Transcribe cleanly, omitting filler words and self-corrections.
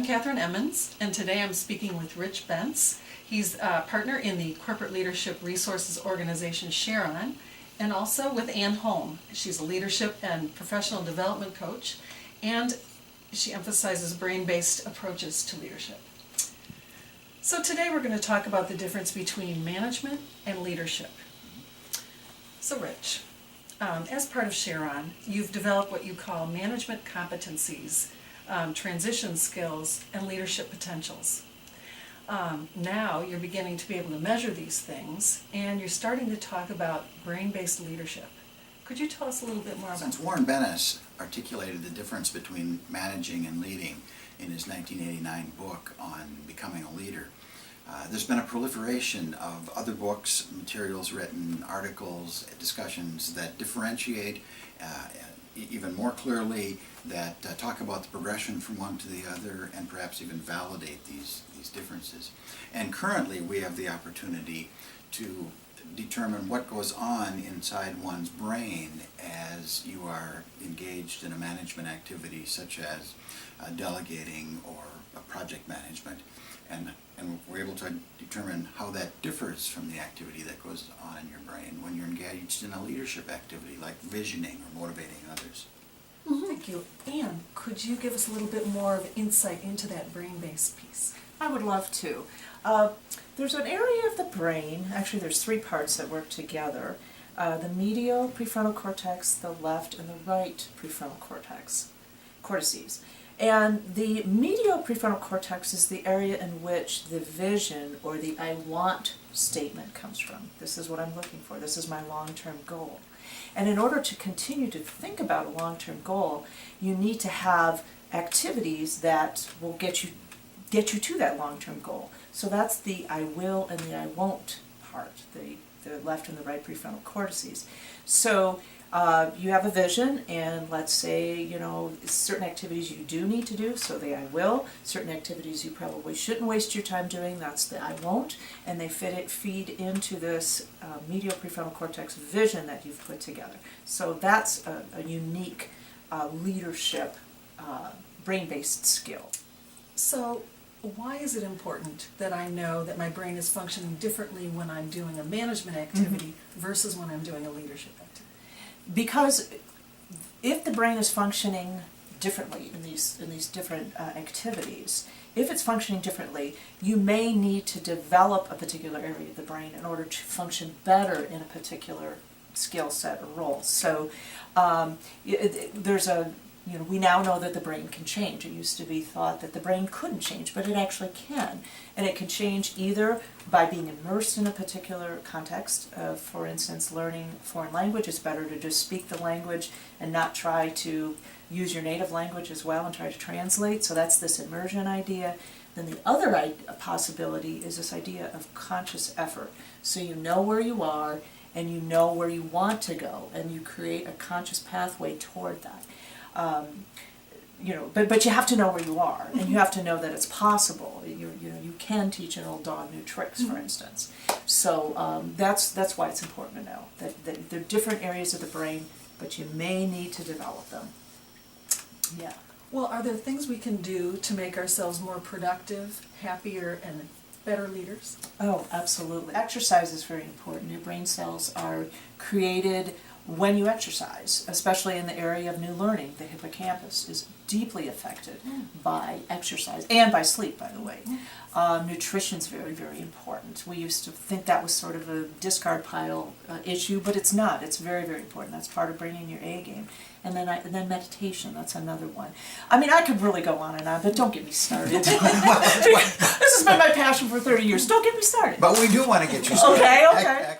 I'm Catherine Emmons, and today I'm speaking with Rich Bentz. He's a partner in the Corporate Leadership Resources organization Sharon, and also with Ann Holm. She's a leadership and professional development coach, and she emphasizes brain-based approaches to leadership. So today we're going to talk about the difference between management and leadership. So Rich, as part of Sharon, you've developed what you call management competencies, transition skills, and leadership potentials. Now you're beginning to be able to measure these things, and you're starting to talk about brain-based leadership. Could you tell us a little bit more about that? Since Warren Bennis articulated the difference between managing and leading in his 1989 book on becoming a leader, there's been a proliferation of other books, materials written, articles, discussions that differentiate even more clearly, that talk about the progression from one to the other and perhaps even validate these differences. And currently we have the opportunity to determine what goes on inside one's brain as you are engaged in a management activity such as delegating or project management. And we're able to determine how that differs from the activity that goes on in your brain when you're engaged in a leadership activity like visioning or motivating others. Thank you. Ann, could you give us a little bit more of insight into that brain-based piece? I would love to. There's an area of the brain, actually there's three parts that work together. The medial prefrontal cortex, the left and the right prefrontal cortices. And the medial prefrontal cortex is the area in which the vision or the I want statement comes from. This is what I'm looking for. This is my long-term goal. And in order to continue to think about a long-term goal, you need to have activities that will get you to that long-term goal. So that's the I will and the I won't part, the left and the right prefrontal cortices. So you have a vision, and let's say, certain activities you do need to do, so the I will. Certain activities you probably shouldn't waste your time doing, that's the I won't. And they feed into this medial prefrontal cortex vision that you've put together. So that's a unique leadership brain-based skill. So why is it important that I know that my brain is functioning differently when I'm doing a management activity versus when I'm doing a leadership activity? Because if the brain is functioning differently in these different activities, if it's functioning differently, you may need to develop a particular area of the brain in order to function better in a particular skill set or role. So we now know that the brain can change. It used to be thought that the brain couldn't change, but it actually can. And it can change either by being immersed in a particular context. For instance, learning a foreign language, it's better to just speak the language and not try to use your native language as well and try to translate. So that's this immersion idea. Then the other possibility is this idea of conscious effort. So you know where you are and you know where you want to go, and you create a conscious pathway toward that. But you have to know where you are, and you have to know that it's possible. You can teach an old dog new tricks, for instance. So that's why it's important to know that there are different areas of the brain, but you may need to develop them. Yeah. Well, are there things we can do to make ourselves more productive, happier, and better leaders? Oh, absolutely. Exercise is very important. Your brain cells are created when you exercise, especially in the area of new learning. The hippocampus is deeply affected by exercise and by sleep, by the way. Nutrition is very, very important. We used to think that was sort of a discard pile issue, but it's not. It's very, very important. That's part of bringing your A game. And then meditation, that's another one. I mean, I could really go on and on, but don't get me started. This has been my passion for 30 years. Don't get me started. But we do want to get you started. Okay.